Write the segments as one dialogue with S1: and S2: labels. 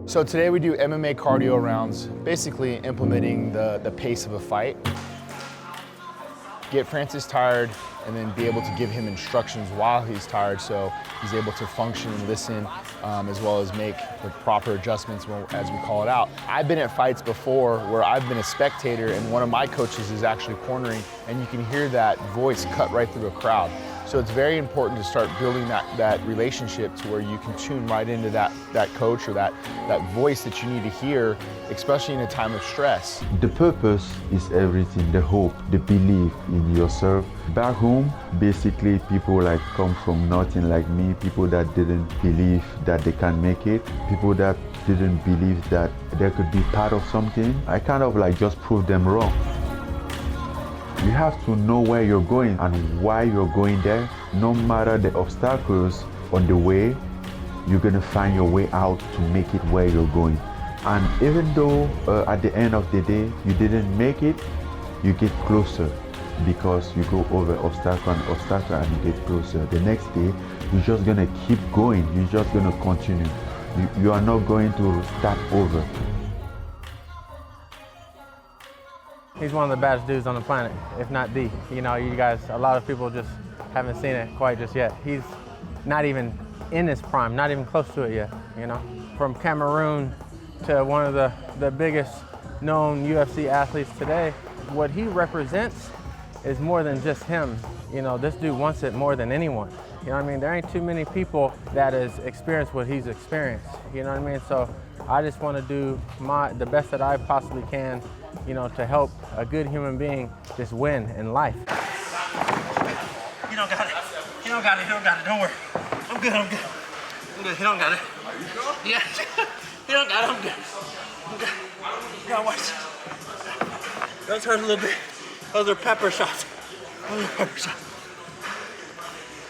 S1: So today we do MMA cardio rounds, basically implementing the pace of a fight. Get Francis tired and then be able to give him instructions while he's tired so he's able to function and listen as well as make the proper adjustments as we call it out. I've been at fights before where I've been a spectator and one of my coaches is actually cornering and you can hear that voice cut right through a crowd. So it's very important to start building that relationship to where you can tune right into that coach or that voice that you need to hear, especially in a time of stress.
S2: The purpose is everything, the hope, the belief in yourself. Back home, basically people like come from nothing like me, people that didn't believe that they can make it, people that didn't believe that they could be part of something. I kind of like just proved them wrong. You have to know where you're going and why you're going there. No matter the obstacles on the way, you're gonna find your way out to make it where you're going. And even though at the end of the day, you didn't make it, you get closer because you go over obstacle and you get closer. The next day, you're just gonna keep going. You're just gonna continue. You are not going to start over.
S3: He's one of the baddest dudes on the planet, if not the. You know, you guys, a lot of people just haven't seen it quite just yet. He's not even in his prime, not even close to it yet, you know. From Cameroon to one of the biggest known UFC athletes today, what he represents is more than just him. You know, this dude wants it more than anyone. You know what I mean? There ain't too many people that has experienced what he's experienced. You know what I mean? So I just want to do the best that I possibly can, you know, to help a good human being just win in life.
S4: You don't got it. You don't got it. You don't got it. Don't worry. I'm good. I'm good. I'm good. You don't got it. Are you sure? Yeah. You don't got it. I'm good. I'm good. You gotta watch. Those hurt a little bit. Those are pepper shots. Those are pepper shots.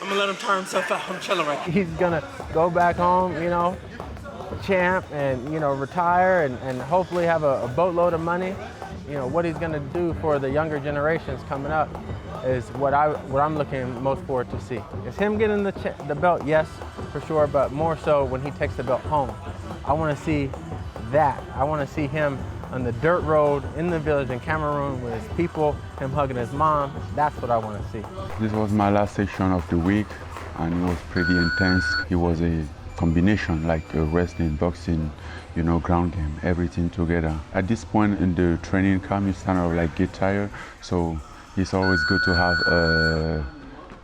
S4: I'm gonna let him tire himself out. I'm chilling right now.
S3: He's gonna go back home, you know, champ and, you know, retire and hopefully have a boatload of money. You know, what he's gonna do for the younger generations coming up is what I'm looking most forward to see. Is him getting the belt, yes, for sure, but more so when he takes the belt home. I wanna see that. I wanna see him on the dirt road in the village in Cameroon with his people, him hugging his mom. That's what I wanna see.
S5: This was my last section of the week and it was pretty intense. It was a combination like wrestling, boxing, you know, ground game, everything together. At this point in the training camp, you kind of like get tired, so it's always good to have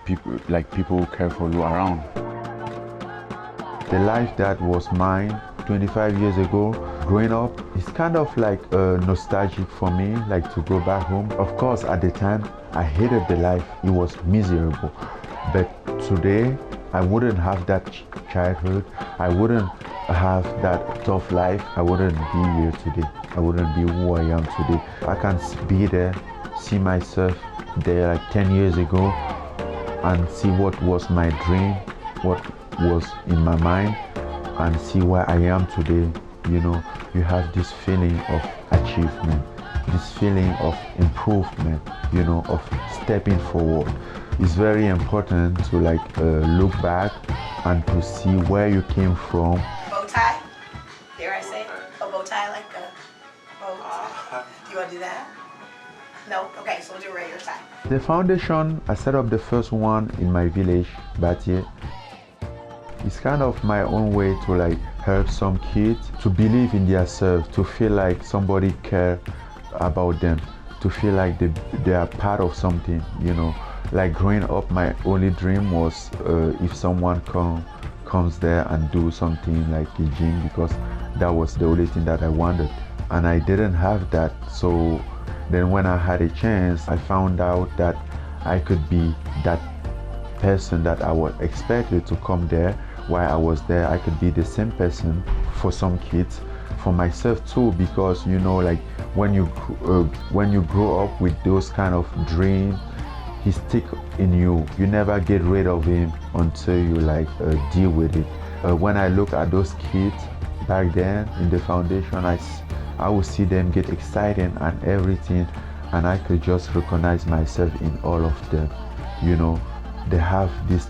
S5: people who care for you around.
S2: The life that was mine 25 years ago, growing up, it's kind of like nostalgic for me, like to go back home. Of course, at the time, I hated the life. It was miserable. But today, I wouldn't have that childhood. I wouldn't have that tough life. I wouldn't be here today. I wouldn't be who I am today. I can be there, see myself there like 10 years ago and see what was my dream, what was in my mind, and see where I am today. You know, you have this feeling of achievement, this feeling of improvement, you know, of stepping forward. It's very important to like look back and to see where you came from.
S6: Bow tie? Dare I say? A bow tie like a bow tie? Do you want to do that? No? Okay, so we'll do a regular tie.
S2: The foundation, I set up the first one in my village, Batie. It's kind of my own way to like help some kids to believe in themselves, to feel like somebody cares about them, to feel like they are part of something, you know. Like growing up, my only dream was if someone comes there and do something like a gym, because that was the only thing that I wanted. And I didn't have that. So then when I had a chance, I found out that I could be that person that I was expected to come there. While I was there, I could be the same person for some kids, for myself too, because you know, like when you grow up with those kind of dreams, he stick in you. You never get rid of him until you like deal with it. When I look at those kids back then in the foundation, I would see them get excited and everything, and I could just recognize myself in all of them. You know, they have this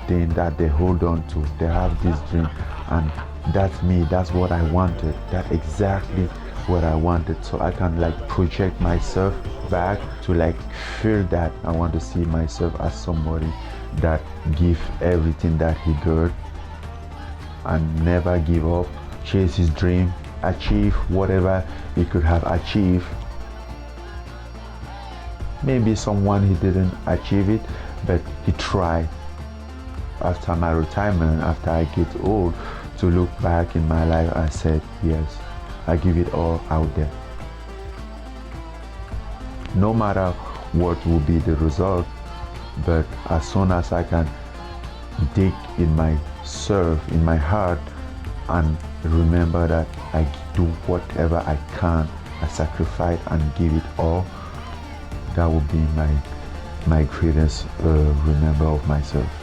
S2: thing that they hold on to. They have this dream, and that's me, that's what I wanted, that's exactly what I wanted. So I can like project myself back to like feel that. I want to see myself as somebody that give everything that he got and never give up, chase his dream, achieve whatever he could have achieved. Maybe someone he didn't achieve it, but he tried. After my retirement, after I get old, to look back in my life and said, yes, I give it all out there. No matter what will be the result, but as soon as I can dig in myself, in my heart, and remember that I do whatever I can, I sacrifice and give it all, that will be my greatest remember of myself.